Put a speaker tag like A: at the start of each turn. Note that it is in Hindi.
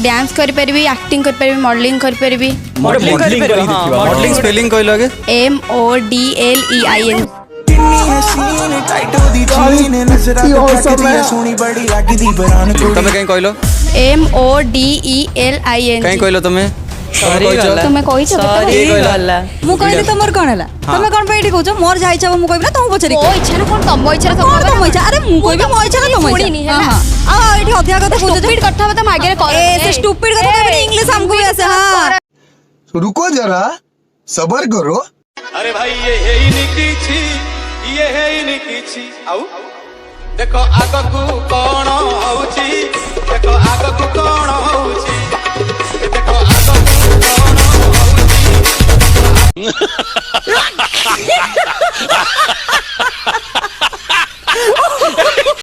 A: डांस कर परबी, एक्टिंग कर परबी, मॉडलिंग कर परबी।
B: मॉडलिंग स्पेलिंग कहलो आगे।
A: MODLEIN।
B: तमे कहीं कहलो
A: MODELIN।
B: कहीं कहलो तमे
A: तुमे कहि छ
C: मु कहली तमर कोन हला तमे कोन पे एठी कहछ मोर जाई छ मु कहबी ना तुम पछरी
A: ओ इच्छा न कोन तम इच्छा
C: कोन तुम इच्छा अरे मु कहबी मो इच्छा तुम इच्छा हां आ एठी अध्या कथा पूछ
A: स्टूपिड कथा मत मागे कर
C: ए से स्टूपिड कथा कहबी इंग्लिश हमको भी ऐसे हां
D: रुको जरा सबर करो।
E: अरे भाई ये है ही निकीची ये है ही निकीची आउ देखो आगो को कोण होउची देखो आगो को कोण होउची देखो आगो को कोण होउची